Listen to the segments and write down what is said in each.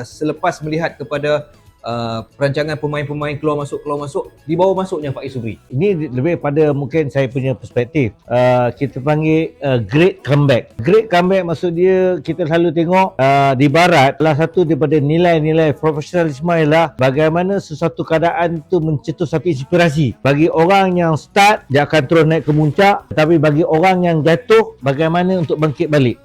Selepas melihat kepada perancangan pemain-pemain keluar masuk, di bawah masuknya Faiz Subri. Ini lebih pada mungkin saya punya perspektif. Kita panggil great comeback. Great comeback maksud dia kita selalu tengok di barat, salah satu daripada nilai-nilai profesionalisme ialah bagaimana sesuatu keadaan itu mencetus satu inspirasi. Bagi orang yang start, dia akan terus naik ke puncak, tetapi bagi orang yang jatuh, bagaimana untuk bangkit balik.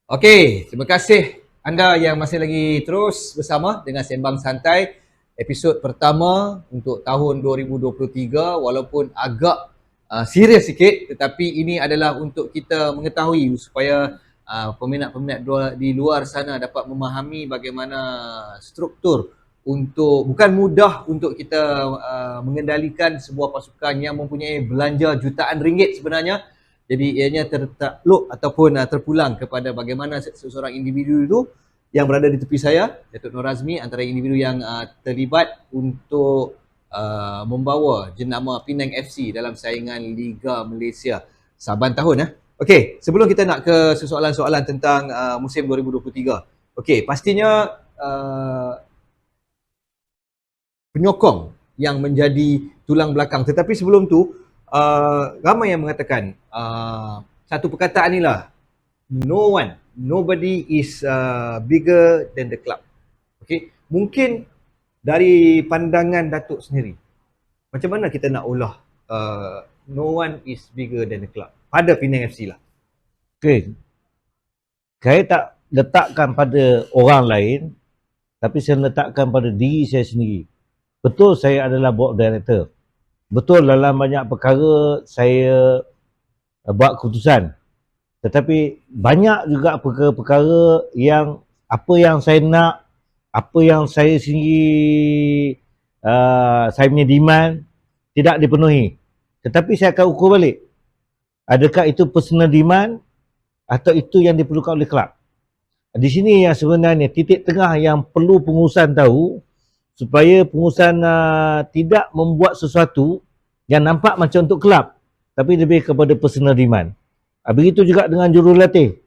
Okey, terima kasih anda yang masih lagi terus bersama dengan Sembang Santai episod pertama untuk tahun 2023, walaupun agak serius sikit, tetapi ini adalah untuk kita mengetahui supaya peminat-peminat di luar sana dapat memahami bagaimana struktur untuk, bukan mudah untuk kita mengendalikan sebuah pasukan yang mempunyai belanja jutaan ringgit sebenarnya. Jadi ianya tertakluk ataupun terpulang kepada bagaimana seseorang individu itu yang berada di tepi saya, Datuk Nur Razmi, antara individu yang terlibat untuk membawa jenama Penang FC dalam saingan Liga Malaysia saban tahun. Okey, sebelum kita nak ke soalan-soalan tentang musim 2023. Okey, pastinya penyokong yang menjadi tulang belakang. Tetapi sebelum tu, ramai yang mengatakan satu perkataan ni lah, nobody is bigger than the club. Okay? Mungkin dari pandangan Datuk sendiri, macam mana kita nak olah no one is bigger than the club pada Penang FC lah? Okay, saya tak letakkan pada orang lain, tapi saya letakkan pada diri saya sendiri. Betul saya adalah board director, betul dalam banyak perkara saya buat keputusan, tetapi banyak juga perkara-perkara yang apa yang saya nak, apa yang saya sendiri saya punya demand tidak dipenuhi. Tetapi saya akan ukur balik, adakah itu personal demand atau itu yang diperlukan oleh kelab. Di sini yang sebenarnya titik tengah yang perlu pengurusan tahu, supaya pengurusan tidak membuat sesuatu yang nampak macam untuk kelab, tapi lebih kepada personal demand. Begitu juga dengan jurulatih.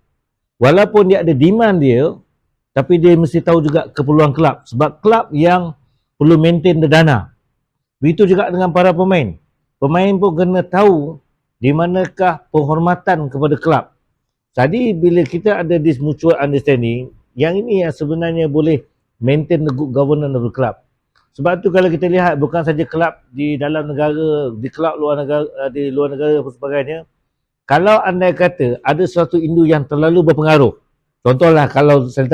Walaupun dia ada demand dia, tapi dia mesti tahu juga keperluan kelab. Sebab kelab yang perlu maintain dana. Begitu juga dengan para pemain. Pemain pun kena tahu di manakah penghormatan kepada kelab. Jadi bila kita ada this mutual understanding, yang ini yang sebenarnya boleh maintain the good governance of the club. Sebab tu kalau kita lihat, bukan saja kelab di dalam negara, di kelab luar negara, di luar negara dan sebagainya, kalau anda kata ada suatu indu yang terlalu berpengaruh, contohlah kalau saya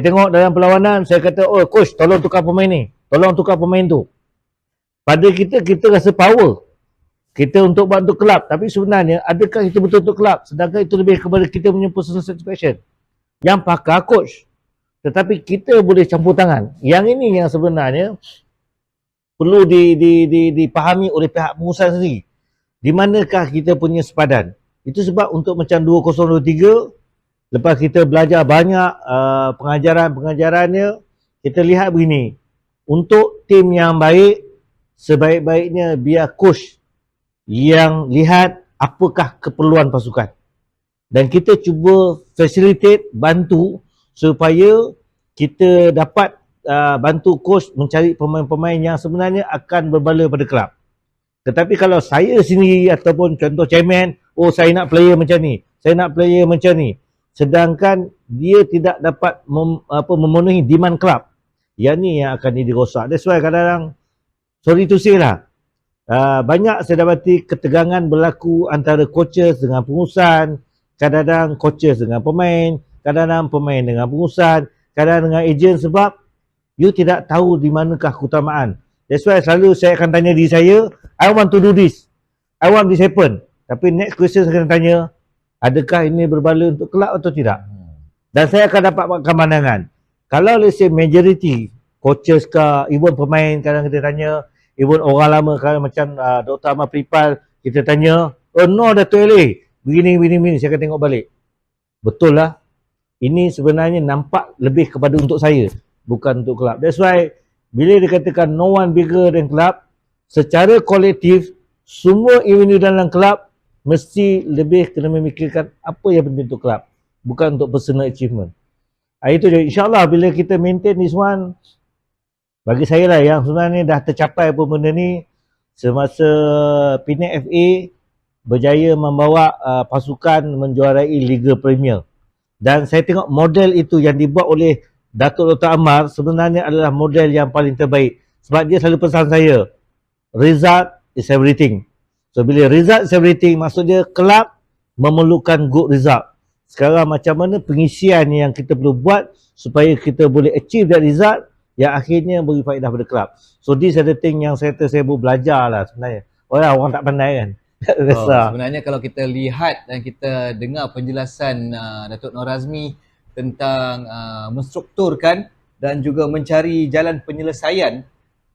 tengok dalam perlawanan, saya kata, oh coach tolong tukar pemain ni, tolong tukar pemain tu. Pada kita rasa power kita untuk buat untuk kelab, tapi sebenarnya adakah itu betul untuk kelab? Sedangkan itu lebih kepada kita punya personal satisfaction yang pakar coach. Tetapi kita boleh campur tangan. Yang ini yang sebenarnya perlu dipahami oleh pihak pengurusan sendiri. Di manakah kita punya sepadan? Itu sebab untuk macam 2023, lepas kita belajar banyak pengajarannya, kita lihat begini. Untuk tim yang baik, sebaik-baiknya biar coach yang lihat apakah keperluan pasukan. Dan kita cuba facilitate, bantu supaya kita dapat bantu coach mencari pemain-pemain yang sebenarnya akan berbala pada kelab. Tetapi kalau saya sendiri ataupun contoh chairman, oh saya nak player macam ni, saya nak player macam ni, sedangkan dia tidak dapat memenuhi demand kelab, yang ni yang akan jadi rosak. That's why kadang-kadang, sorry to say lah, banyak saya dapati ketegangan berlaku antara coaches dengan pengurusan, kadang-kadang coaches dengan pemain, kadang-kadang pemain dengan pengurusan, kadang-kadang dengan ejen, sebab you tidak tahu di manakah keutamaan. That's why selalu saya akan tanya diri saya, I want to do this, I want this happen. Tapi next question saya akan tanya, adakah ini berbala untuk kelab atau tidak? Dan saya akan dapat pandangan. Kalau let's say majority coaches ke, even pemain kadang kita tanya, even orang lama kadang macam Dr. Ahmad Pripal, kita tanya, oh no Dato' Eli, begini, saya akan tengok balik. Betul lah, ini sebenarnya nampak lebih kepada untuk saya, bukan untuk kelab. That's why bila dikatakan no one bigger than club, secara kolektif semua individu dalam kelab mesti lebih kena memikirkan apa yang penting untuk kelab, bukan untuk personal achievement. Itu je, insyaAllah bila kita maintain this one, bagi saya lah yang sebenarnya dah tercapai pun benda ni semasa Penang FA berjaya membawa pasukan menjuarai Liga Premier. Dan saya tengok model itu yang dibuat oleh Datuk Dr. Amar sebenarnya adalah model yang paling terbaik. Sebab dia selalu pesan saya, result is everything. So bila result is everything, maksud dia kelab memerlukan good result. Sekarang macam mana pengisian yang kita perlu buat supaya kita boleh achieve that result yang akhirnya beri faedah pada kelab. So this are the thing yang saya perlu belajar lah sebenarnya. Orang tak pandai kan. Sebenarnya kalau kita lihat dan kita dengar penjelasan Datuk Nur Razmi tentang menstrukturkan dan juga mencari jalan penyelesaian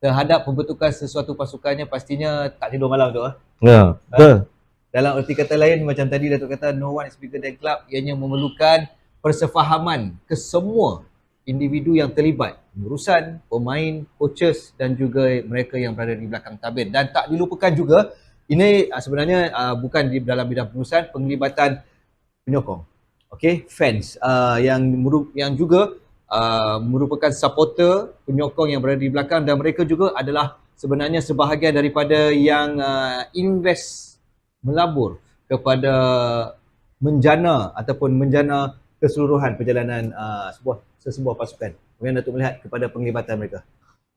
terhadap pembentukan sesuatu pasukannya, pastinya tak tidur malam tu. Ya, betul. Dalam erti kata lain, macam tadi Datuk kata, no one is bigger than club, ianya memerlukan persefahaman kesemua individu yang terlibat, pengurusan, pemain, coaches dan juga mereka yang berada di belakang tabir. Dan tak dilupakan juga, ini sebenarnya bukan di dalam bidang pengurusan, penglibatan penyokong, fans yang juga merupakan supporter, penyokong yang berada di belakang, dan mereka juga adalah sebenarnya sebahagian daripada yang invest, melabur kepada menjana keseluruhan perjalanan sesebuah pasukan. Kemudian Datuk melihat kepada penglibatan mereka.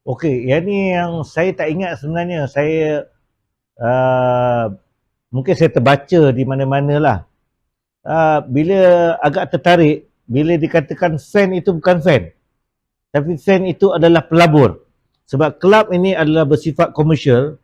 Okey, yang ni yang saya tak ingat sebenarnya. Saya mungkin saya terbaca di mana-mana lah. Bila agak tertarik, bila dikatakan fan itu bukan fan, tapi fan itu adalah pelabur. Sebab kelab ini adalah bersifat komersial,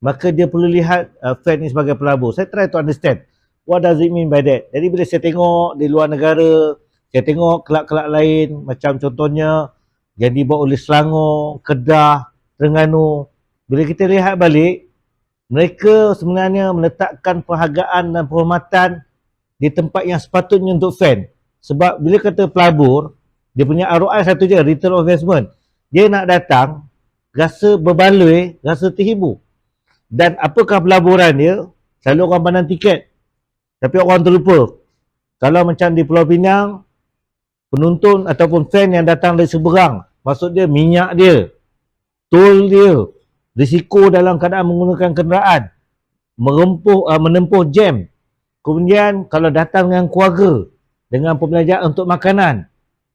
maka dia perlu lihat fan ini sebagai pelabur. Saya try to understand what does it mean by that. Jadi bila saya tengok di luar negara, saya tengok kelab-kelab lain, macam contohnya yang dibawa oleh Selangor, Kedah, Terengganu, bila kita lihat balik, mereka sebenarnya meletakkan penghargaan dan penghormatan di tempat yang sepatutnya untuk fan. Sebab bila kata pelabur, dia punya ROI satu je, return of investment. Dia nak datang, rasa berbaloi, rasa terhibur. Dan apakah pelaburan dia? Selalu orang pandang tiket. Tapi orang terlupa. Kalau macam di Pulau Pinang, penonton ataupun fan yang datang dari seberang, maksud dia minyak dia, tol dia, risiko dalam keadaan menggunakan kenderaan, menempuh jam. Kemudian kalau datang dengan keluarga, dengan pembelajaran untuk makanan,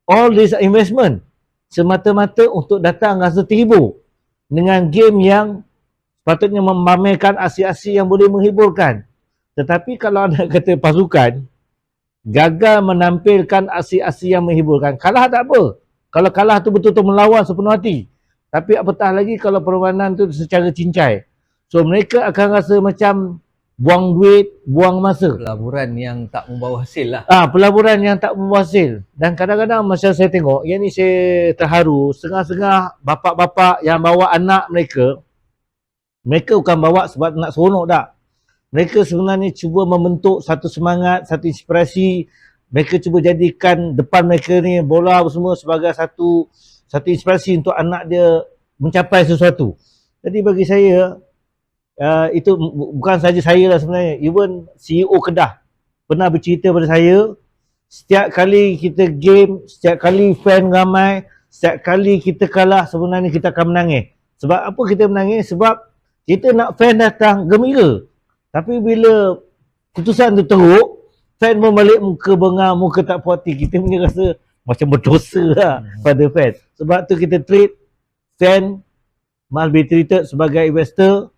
all this investment semata-mata untuk datang rasa terhibur dengan game yang sepatutnya memamerkan aksi-aksi yang boleh menghiburkan. Tetapi kalau anda kata pasukan gagal menampilkan aksi-aksi yang menghiburkan, kalah tak apa. Kalau kalah tu betul-betul melawan sepenuh hati. Tapi apatah lagi kalau permainan tu secara cincai. So mereka akan rasa macam buang duit, buang masa. Pelaburan yang tak membawa hasil lah. Pelaburan yang tak membawa hasil. Dan kadang-kadang masa saya tengok, yang ni saya terharu, setengah-setengah bapak-bapak yang bawa anak mereka bukan bawa sebab nak seronok tak. Mereka sebenarnya cuba membentuk satu semangat, satu inspirasi. Mereka cuba jadikan depan mereka ni bola semua sebagai satu inspirasi untuk anak dia mencapai sesuatu. Jadi bagi saya, itu bukan saja saya lah sebenarnya. Even CEO Kedah pernah bercerita pada saya, setiap kali kita game, setiap kali fan ramai, setiap kali kita kalah, sebenarnya kita akan menangis. Sebab apa kita menangis? Sebab kita nak fan datang gembira. Tapi bila keputusan tu teruk, fan pun balik muka bengang, muka tak puas hati. Kita punya rasa macam berdosa lah pada fan. Sebab tu kita treat fan must be treated sebagai investor.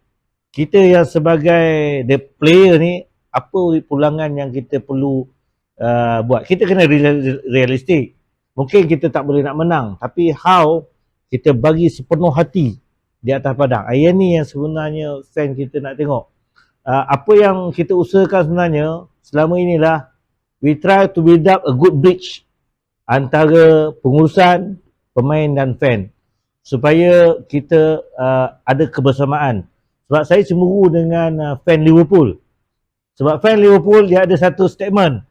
Kita yang sebagai the player ni, apa pulangan yang kita perlu buat. Kita kena realistik. Mungkin kita tak boleh nak menang, tapi how kita bagi sepenuh hati di atas padang. Yang ni yang sebenarnya fan kita nak tengok. Apa yang kita usahakan sebenarnya selama inilah we try to build up a good bridge antara pengurusan, pemain dan fan supaya kita ada kebersamaan. Sebab saya cemburu dengan fan Liverpool. Sebab fan Liverpool dia ada satu statement,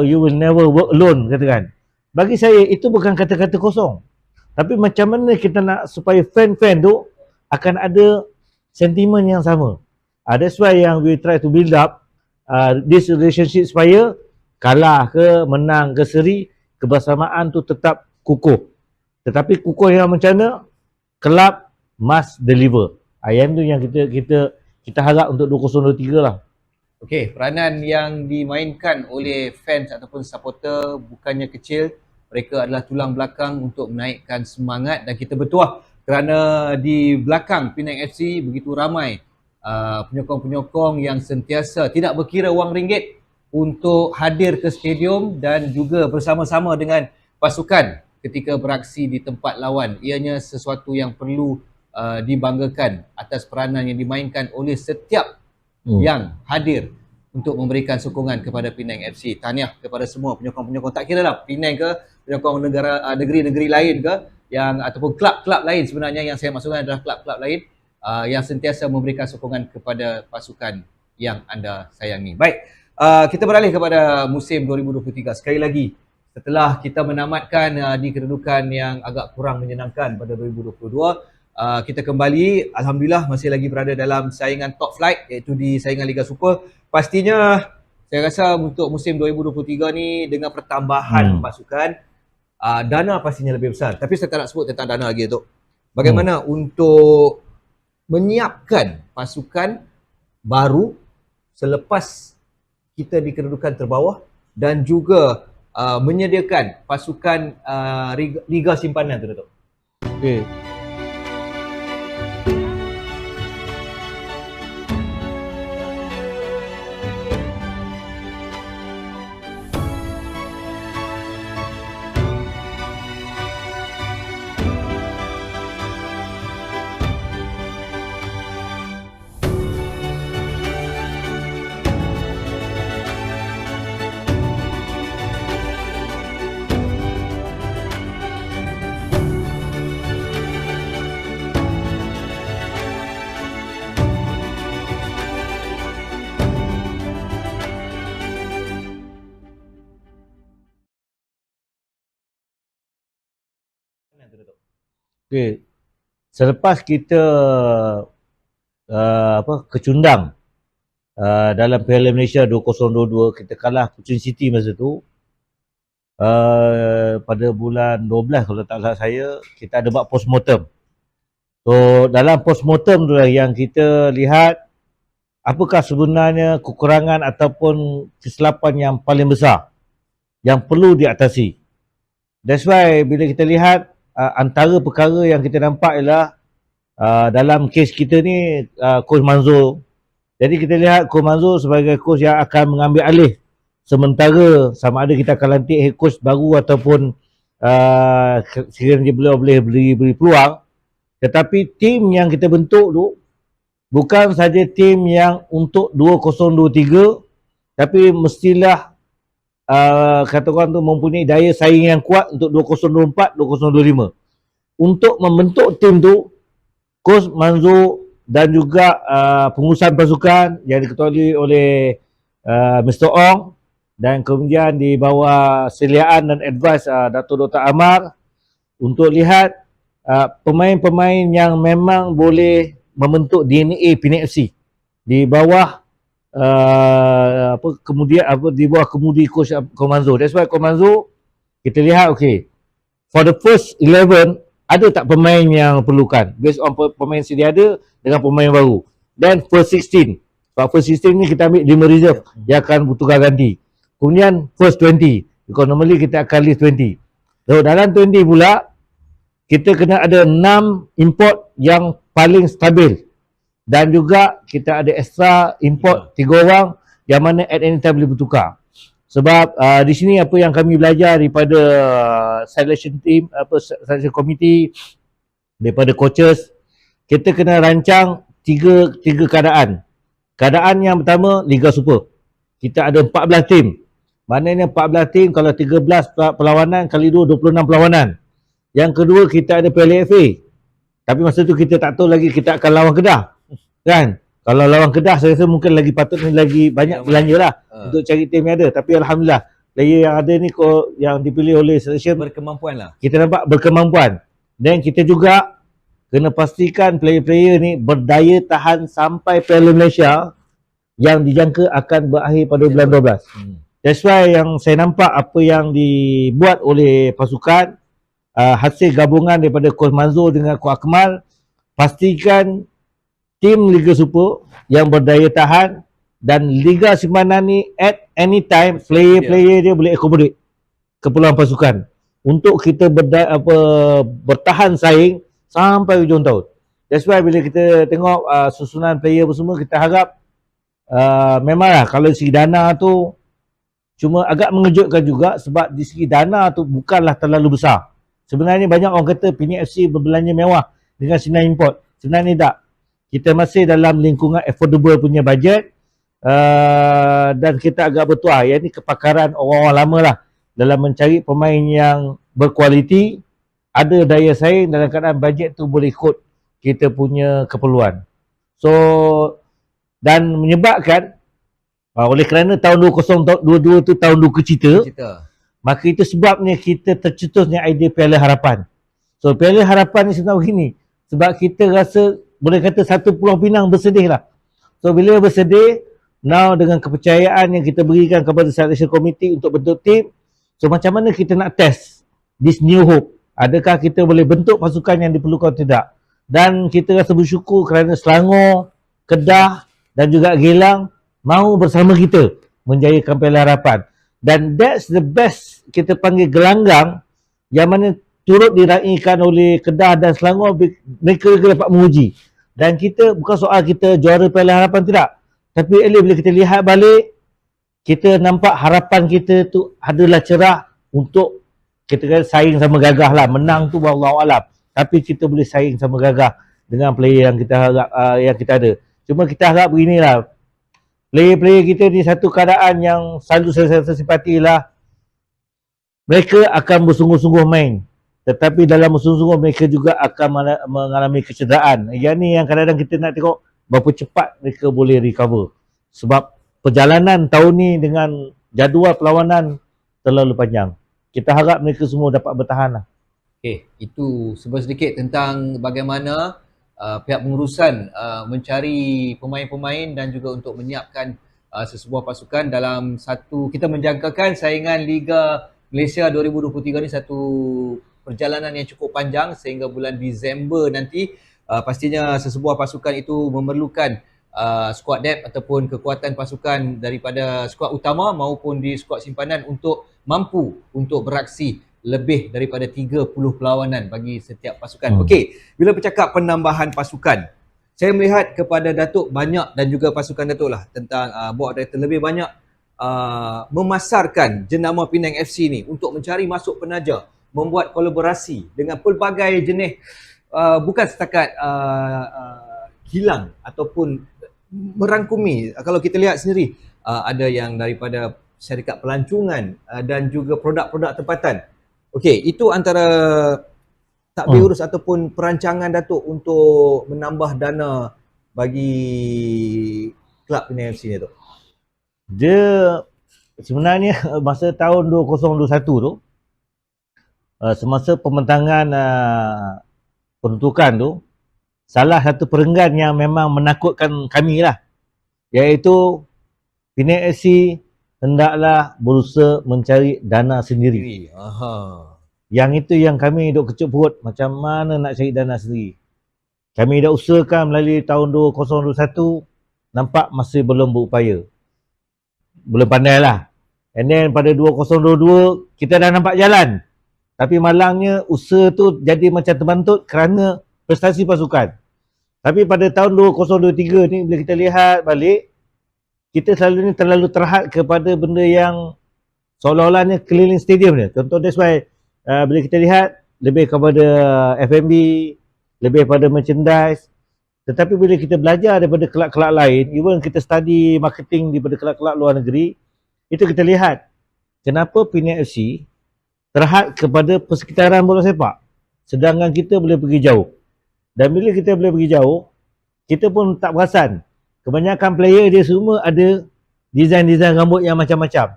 you will never work alone, katakan. Bagi saya itu bukan kata-kata kosong. Tapi macam mana kita nak supaya fan-fan tu akan ada sentimen yang sama. That's why yang we try to build up this relationship supaya kalah ke, menang ke, seri, kebersamaan tu tetap kukuh. Tetapi kukuh yang macam mana? Kelab must deliver. Yang tu yang kita harap untuk 2023 lah. Okey, peranan yang dimainkan oleh fans ataupun supporter bukannya kecil. Mereka adalah tulang belakang untuk menaikkan semangat dan kita bertuah kerana di belakang Penang FC begitu ramai penyokong-penyokong yang sentiasa tidak berkira wang ringgit untuk hadir ke stadium dan juga bersama-sama dengan pasukan ketika beraksi di tempat lawan. Ianya sesuatu yang perlu dibanggakan atas peranan yang dimainkan oleh setiap yang hadir untuk memberikan sokongan kepada Penang FC. Tahniah kepada semua penyokong-penyokong, tak kira lah Penang ke, penyokong negeri-negeri lain ke, yang ataupun klub-klub lain sebenarnya yang saya maksudkan adalah klub-klub lain yang sentiasa memberikan sokongan kepada pasukan yang anda sayangi. Baik, kita beralih kepada musim 2023. Sekali lagi, setelah kita menamatkan di kedudukan yang agak kurang menyenangkan pada 2022, kita kembali, Alhamdulillah masih lagi berada dalam saingan top flight, iaitu di saingan Liga Super. Pastinya saya rasa untuk musim 2023 ni dengan pertambahan pasukan, dana pastinya lebih besar. Tapi saya tak nak sebut tentang dana lagi tu. Bagaimana untuk menyiapkan pasukan baru selepas kita di kedudukan terbawah dan juga menyediakan pasukan Liga Simpanan tu, Datuk. Okay. Okay. Selepas kita kecundang dalam Piala Malaysia 2022, kita kalah Kuching City masa tu, pada bulan 12 kalau tak salah saya, kita ada buat postmortem. So dalam postmortem tu lah yang kita lihat apakah sebenarnya kekurangan ataupun kesilapan yang paling besar yang perlu diatasi. That's why bila kita lihat antara perkara yang kita nampak ialah dalam kes kita ni Coach Manzur. Jadi kita lihat Coach Manzur sebagai coach yang akan mengambil alih sementara, sama ada kita akan lantik head coach baru ataupun sekiranya beliau boleh beri peluang. Tetapi tim yang kita bentuk tu bukan saja tim yang untuk 2023, tapi mestilah kata orang tu mempunyai daya saing yang kuat untuk 2024, 2025. Untuk membentuk tim tu, Coach Manzur dan juga pengurusan pasukan yang diketuai oleh Mr. Ong, dan kemudian di bawah seliaan dan advice Dato' Dr. Amar, untuk lihat pemain-pemain yang memang boleh membentuk DNA Penang FC di bawah di bawah kemudi Coach Manzur. That's why Coach Manzur, kita lihat for the first 11 ada tak pemain yang perlukan based on pemain sedia ada dengan pemain baru. Dan first 16, first 16 ni kita ambil 5 reserve yang akan bertukar ganti. Kemudian first 20, because normally kita akan list 20. So dalam 20 pula kita kena ada 6 import yang paling stabil. Dan juga kita ada extra import 3 orang yang mana at any time boleh bertukar. Sebab di sini apa yang kami belajar daripada selection team, selection committee, daripada coaches, kita kena rancang tiga keadaan. Keadaan yang pertama, Liga Super. Kita ada 14 tim. Maknanya 14 tim, kalau 13 perlawanan kali 2, 26 perlawanan. Yang kedua, kita ada Piala FA. Tapi masa tu kita tak tahu lagi kita akan lawan Kedah. Kan? Kalau lawan Kedah, saya rasa mungkin lagi patut ni lagi banyak belanja lah untuk cari tim yang ada. Tapi Alhamdulillah, player yang ada ni yang dipilih oleh selection berkemampuan lah. Kita nampak berkemampuan. Dan kita juga kena pastikan player-player ni berdaya tahan sampai Piala Malaysia yang dijangka akan berakhir pada bulan 12. That's why yang saya nampak apa yang dibuat oleh pasukan, hasil gabungan daripada Coach Manzur dengan Coach Akmal, pastikan tim Liga Super yang berdaya tahan, dan Liga Simpanan ni at any time player-player dia boleh accommodate keperluan pasukan untuk kita bertahan saing sampai hujung tahun. That's why bila kita tengok susunan player semua, kita harap memanglah kalau segi dana tu cuma agak mengejutkan juga, sebab di segi dana tu bukanlah terlalu besar. Sebenarnya banyak orang kata Pening FC berbelanja mewah dengan Sinar Import. Sebenarnya tak. Kita masih dalam lingkungan affordable punya budget, dan kita agak bertuah. Yang ni kepakaran orang-orang lama lah dalam mencari pemain yang berkualiti, ada daya saing dalam keadaan bajet tu boleh ikut kita punya keperluan. So, dan menyebabkan oleh kerana tahun 2022 tu tahun duka cita, maka itu sebabnya kita tercetusnya idea Piala Harapan. So, Piala Harapan ni sebenarnya begini, sebab kita rasa boleh kata satu Pulau Pinang bersedih lah. So bila bersedih, now dengan kepercayaan yang kita berikan kepada selection committee untuk bentuk tim, so macam mana kita nak test this new hope? Adakah kita boleh bentuk pasukan yang diperlukan atau tidak? Dan kita rasa bersyukur kerana Selangor, Kedah dan juga Gelang mahu bersama kita menjayakan Piala Harapan. Dan that's the best, kita panggil gelanggang, yang mana turut diraikan oleh Kedah dan Selangor. Mereka dapat menguji. Dan kita, bukan soal kita juara Piala Harapan tidak, tapi bila kita lihat balik, kita nampak harapan kita tu adalah cerah untuk kita kata saing sama gagah lah. Menang tu wallahualam, tapi kita boleh saing sama gagah dengan player yang kita harap, yang kita ada. Cuma kita harap beginilah, player-player kita di satu keadaan yang selalu saya simpati lah, mereka akan bersungguh-sungguh main, tetapi dalam bersungguh-sungguh mereka juga akan mengalami kecederaan. Yang ni yang kadang-kadang kita nak tengok berapa cepat mereka boleh recover. Sebab perjalanan tahun ni dengan jadual perlawanan terlalu panjang. Kita harap mereka semua dapat bertahan lah. Okay, itu sedikit tentang bagaimana pihak pengurusan mencari pemain-pemain dan juga untuk menyiapkan sesebuah pasukan dalam satu, kita menjangkakan saingan Liga Malaysia 2023 ni satu perjalanan yang cukup panjang sehingga bulan Disember nanti. Pastinya sesebuah pasukan itu memerlukan squad depth ataupun kekuatan pasukan daripada skuad utama maupun di skuad simpanan untuk mampu untuk beraksi lebih daripada 30 perlawanan bagi setiap pasukan. Okey, bila bercakap penambahan pasukan, saya melihat kepada Datuk banyak dan juga pasukan Datuk lah tentang board director lebih banyak memasarkan jenama Penang FC ni untuk mencari masuk penaja, membuat kolaborasi dengan pelbagai jenis, bukan setakat hilang ataupun merangkumi. Kalau kita lihat sendiri, ada yang daripada syarikat pelancongan dan juga produk-produk tempatan. Okey, itu antara takbir urus ataupun perancangan Datuk untuk menambah dana bagi kelab Penang FC ni tu. Dia sebenarnya masa tahun 2021 tu, semasa pembentangan peruntukan tu, salah satu perenggan yang memang menakutkan kami lah, iaitu Penang FC hendaklah berusaha mencari dana sendiri. Yang itu yang kami duk kecut perut, macam mana nak cari dana sendiri. Kami dah usahakan melalui tahun 2021, nampak masih belum berupaya, belum pandai lah. And then pada 2022 kita dah nampak jalan, tapi malangnya usaha tu jadi macam terbantut kerana prestasi pasukan. Tapi pada tahun 2023 ni bila kita lihat balik, kita selalu ni terlalu terhad kepada benda yang seolah-olahnya keliling stadium ni. Contoh, that's why bila kita lihat lebih kepada F&B, lebih pada merchandise. Tetapi bila kita belajar daripada kelab-kelab lain, even kita study marketing daripada kelab-kelab luar negeri, itu kita lihat kenapa Penang FC terhad kepada persekitaran bola sepak, sedangkan kita boleh pergi jauh. Dan bila kita boleh pergi jauh, kita pun tak perasan, kebanyakan player dia semua ada design-design rambut yang macam-macam.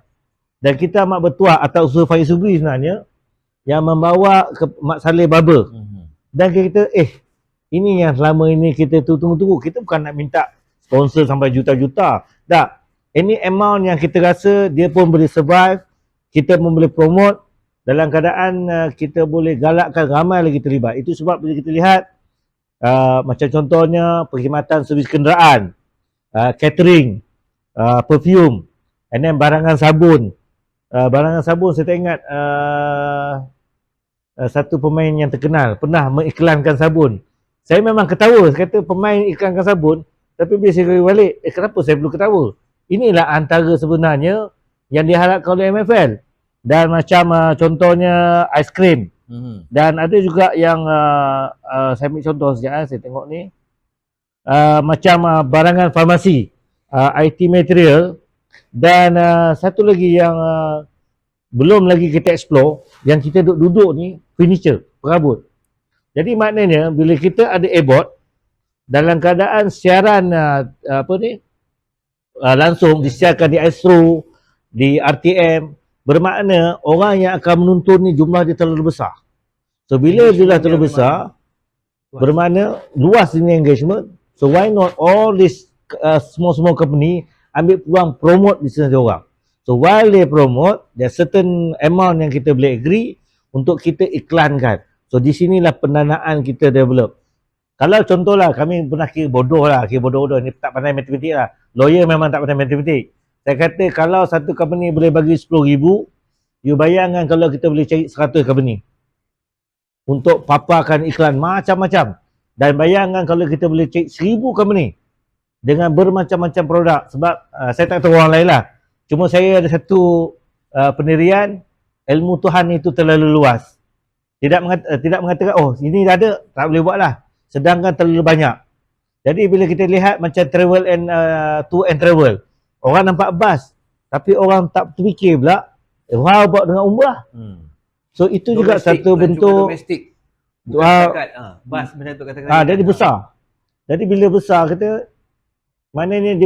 Dan kita amat bertuah atas usaha Faiz Subri sebenarnya, yang membawa ke Mat Saleh Barber Dan kita ini yang selama ini kita tunggu-tunggu. Kita bukan nak minta sponsor sampai juta-juta. Tak. Ini amount yang kita rasa dia pun boleh survive. Kita pun boleh promote. Dalam keadaan kita boleh galakkan ramai lagi terlibat. Itu sebab bila kita lihat macam contohnya perkhidmatan servis kenderaan, catering, perfume, and then barangan sabun. Barangan sabun saya tak ingat satu pemain yang terkenal pernah mengiklankan sabun. Saya memang ketawa, saya kata pemain iklankan sabun, tapi bila saya kata balik, kenapa saya perlu ketawa? Inilah antara sebenarnya yang diharapkan oleh MFL. Dan macam contohnya aiskrim. Dan ada juga yang saya ambil contoh sekejap, saya tengok ni. Macam barangan farmasi, IT material, dan satu lagi yang belum lagi kita explore, yang kita duduk ni, furniture, perabot. Jadi maknanya bila kita ada airboard, dalam keadaan siaran langsung disiarkan di Astro, di RTM, bermakna orang yang akan menonton ni jumlah dia terlalu besar. So bila jumlah terlalu besar, bermakna luas ini engagement. So why not all this small company ambil peluang promote bisnes dia orang. So while they promote, there certain amount yang kita boleh agree untuk kita iklankan. So di sinilah pendanaan kita develop. Kalau contohlah kami pernah kira bodoh ni tak pandai matematik lah. Lawyer memang tak pandai matematik. Saya kata kalau satu company boleh bagi 10,000, you bayangkan kalau kita boleh cari 100 company untuk paparkan iklan macam-macam. Dan bayangkan kalau kita boleh cari 1,000 company dengan bermacam-macam produk. Sebab saya tak tahu orang lain lah. Cuma saya ada satu pendirian, ilmu Tuhan itu terlalu luas. Tidak mengatakan, oh ini dah ada, tak boleh buat lah. Sedangkan terlalu banyak. Jadi bila kita lihat macam travel and tour and travel, orang nampak bas, tapi orang tak terfikir pula, how about dengan umrah? So itu domestic, juga satu bentuk domestik. Bas macam tu kata-kata. Jadi besar. Jadi bila besar kata, maknanya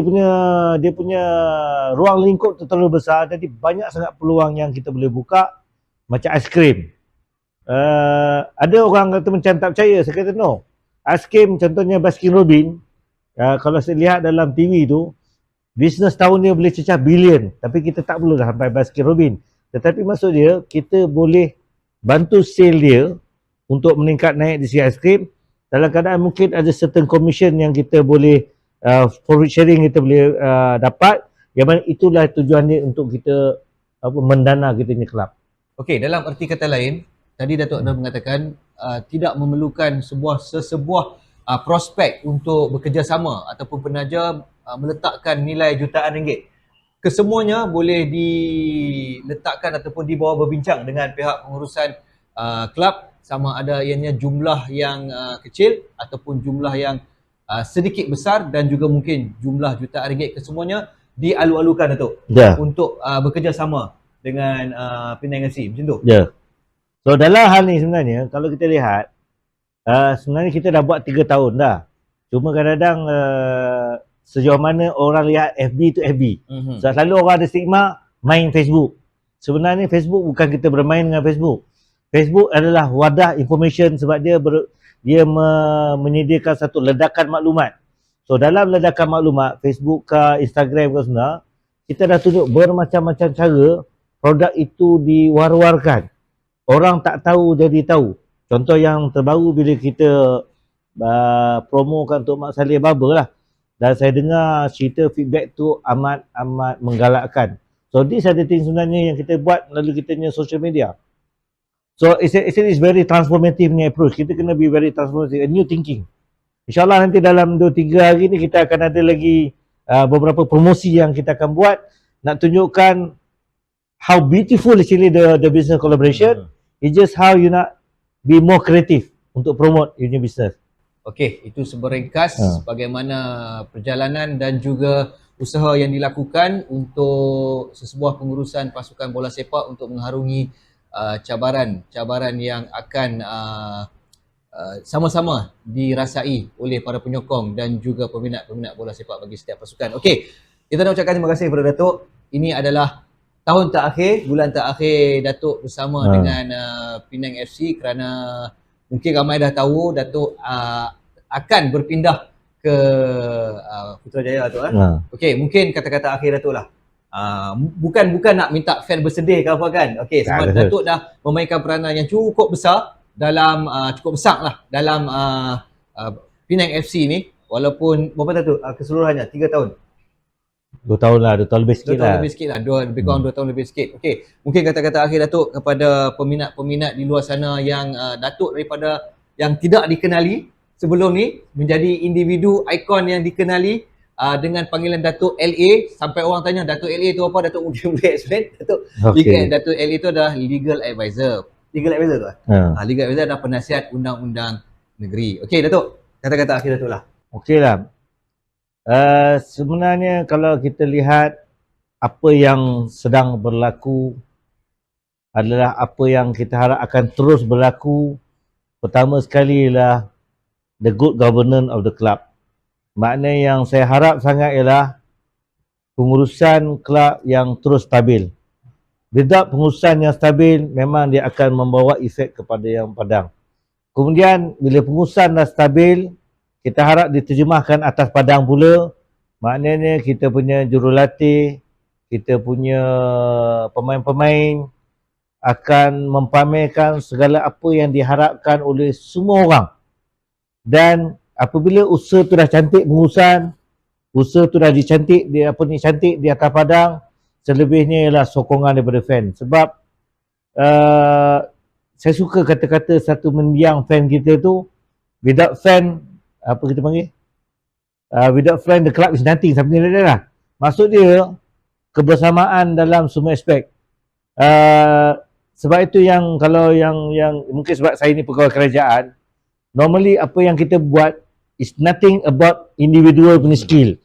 dia punya ruang lingkup tu terlalu besar, jadi banyak sangat peluang yang kita boleh buka. Macam aiskrim. Ada orang kata macam tak percaya, saya kata no. Aiskrim contohnya Baskin Robbins, kalau saya lihat dalam TV tu, bisnes tahun dia boleh cecah bilion, tapi kita tak perlu dah sampai Baskin Robbins. Tetapi maksud dia, kita boleh bantu sale dia untuk meningkat naik di segi aiskrim. Dalam keadaan mungkin ada certain commission yang kita boleh profit sharing kita boleh dapat, yang mana itulah tujuan dia untuk kita mendana kita punya kelab. Okey, dalam erti kata lain, tadi Datuk dah mengatakan tidak memerlukan sesebuah prospek untuk bekerjasama ataupun penaja meletakkan nilai jutaan ringgit. Kesemuanya boleh diletakkan ataupun dibawa berbincang dengan pihak pengurusan kelab, sama ada ianya jumlah yang kecil ataupun jumlah yang sedikit besar, dan juga mungkin jumlah jutaan ringgit. Kesemuanya dialu-alukan Datuk untuk bekerjasama dengan Penang FC, macam tu? So dalam hal ni sebenarnya kalau kita lihat, sebenarnya kita dah buat 3 tahun dah. Cuma kadang-kadang sejauh mana orang lihat FB tu FB. So selalu orang ada stigma main Facebook. Sebenarnya Facebook bukan kita bermain dengan Facebook. Facebook adalah wadah information sebab dia menyediakan satu ledakan maklumat. So dalam ledakan maklumat, Facebook ke Instagram ke semua, kita dah tunjuk bermacam-macam cara produk itu diwar-warkan. Orang tak tahu jadi tahu. Contoh yang terbaru bila kita promokan untuk Mak Saleh Barber lah. Dan saya dengar cerita feedback tu amat menggalakkan. So this are the things sebenarnya yang kita buat melalui kita punya social media. So it's very transformative ni approach. Kita kena be very transformative, a new thinking. InsyaAllah nanti dalam 2-3 hari ni kita akan ada lagi beberapa promosi yang kita akan buat. Nak tunjukkan how beautiful actually the business collaboration. It's just how you nak be more creative untuk promote your business. Okey, itu seberingkas bagaimana perjalanan dan juga usaha yang dilakukan untuk sesebuah pengurusan pasukan bola sepak untuk mengharungi cabaran yang akan sama-sama dirasai oleh para penyokong dan juga peminat-peminat bola sepak bagi setiap pasukan. Okey, kita nak ucapkan terima kasih kepada Datuk. Ini adalah bulan terakhir Datuk bersama dengan Penang FC kerana mungkin ramai dah tahu Datuk akan berpindah ke Putrajaya tu. Okey, mungkin kata-kata akhir Datuk lah. Bukan nak minta fan bersedih ke apa kan. Okey, sebab Datuk dah memainkan peranan yang cukup besar dalam dalam Penang FC ni, walaupun berapa Datuk keseluruhannya 3 tahun. 2 tahun lah, 2 tahun lebih sikit 2 tahun lebih sikit lah, lebih kurang 2 tahun lebih sikit. Okey, mungkin kata-kata akhir Datuk kepada peminat-peminat di luar sana yang Datuk daripada yang tidak dikenali sebelum ni menjadi individu ikon yang dikenali dengan panggilan Datuk LA. Sampai orang tanya Datuk LA tu apa, Datuk mungkin boleh explain. Datuk LA tu adalah legal advisor. Legal advisor tu legal advisor adalah penasihat undang-undang negeri. Okey Datuk, kata-kata akhir Datuk lah. Okey lah. Sebenarnya kalau kita lihat apa yang sedang berlaku adalah apa yang kita harap akan terus berlaku. Pertama sekali ialah the good governance of the club. Makna yang saya harap sangat ialah pengurusan kelab yang terus stabil. Without pengurusan yang stabil, memang dia akan membawa efek kepada yang padang. Kemudian bila pengurusan dah stabil, kita harap diterjemahkan atas padang pula. Maknanya kita punya jurulatih, kita punya pemain-pemain akan mempamerkan segala apa yang diharapkan oleh semua orang. Dan apabila usaha tu dah cantik pengurusan, usaha tu dah cantik di atas padang, selebihnya ialah sokongan daripada fan. Sebab saya suka kata-kata satu mendiang fan kita tu, without fan, apa kita panggil? Without fan the club is nothing, something like that lah. Maksud dia kebersamaan dalam semua aspek. Sebab itu yang kalau yang mungkin sebab saya ni pegawai kerajaan, normally apa yang kita buat is nothing about individual punya skill.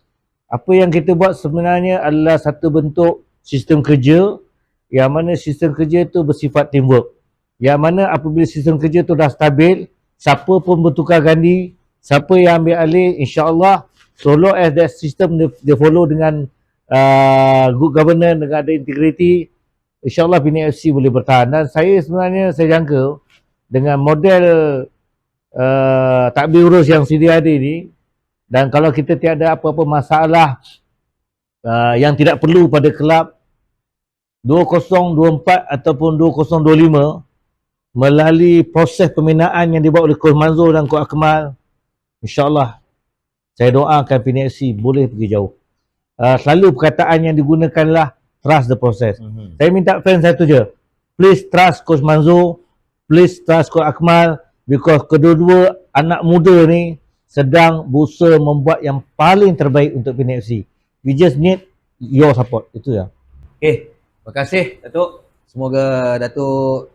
Apa yang kita buat sebenarnya adalah satu bentuk sistem kerja, yang mana sistem kerja tu bersifat teamwork. Yang mana apabila sistem kerja tu dah stabil, siapa pun bertukar ganti, siapa yang ambil alih, insya-Allah so long as that system dia follow dengan good governance, dengan ada integrity, insya-Allah Penang FC boleh bertahan. Dan saya sebenarnya saya jangka dengan model takbir urus yang sedia ada ni, dan kalau kita tiada apa-apa masalah yang tidak perlu pada kelab 2024 ataupun 2025 melalui proses pembinaan yang dibuat oleh Coach Manzur dan Coach Akmal, insya-Allah saya doakan Penang FC boleh pergi jauh. Selalu perkataan yang digunakanlah trust the process. Saya minta fans satu je, please trust Coach Manzur, please trust Coach Akmal, because kedua-dua anak muda ni sedang berusaha membuat yang paling terbaik untuk Penang FC. We just need your support. Itu ya. Okay, terima kasih Datuk. Semoga Datuk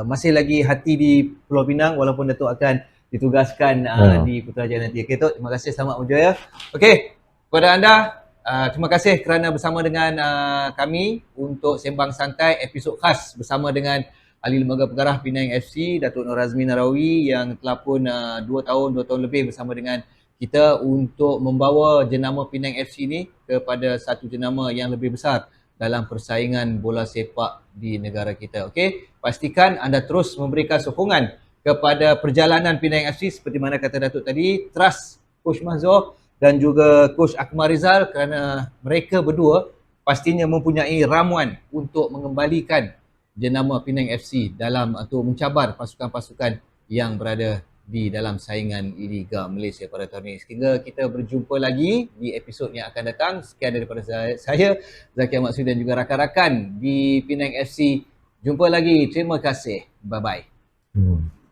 masih lagi hati di Pulau Pinang walaupun Datuk akan ditugaskan di Putrajaya nanti. Okay, Datuk, terima kasih, selamat berjaya. Okay, kepada anda, terima kasih kerana bersama dengan kami untuk Sembang Santai episod khas bersama dengan Ahli Lembaga Pengarah Penang FC, Datuk Nur Razmin Narawi, yang telah pun 2 tahun lebih bersama dengan kita untuk membawa jenama Penang FC ni kepada satu jenama yang lebih besar dalam persaingan bola sepak di negara kita. Okey, pastikan anda terus memberikan sokongan kepada perjalanan Penang FC seperti mana kata Datuk tadi, trust Coach Manzur dan juga Coach Akmal Rizal, kerana mereka berdua pastinya mempunyai ramuan untuk mengembalikan jenama Penang FC dalam atau mencabar pasukan-pasukan yang berada di dalam saingan Liga Malaysia pada tahun ini. Sehingga kita berjumpa lagi di episod yang akan datang. Sekian daripada saya Zaki Ahmad Suri dan juga rakan-rakan di Penang FC. Jumpa lagi. Terima kasih. Bye-bye.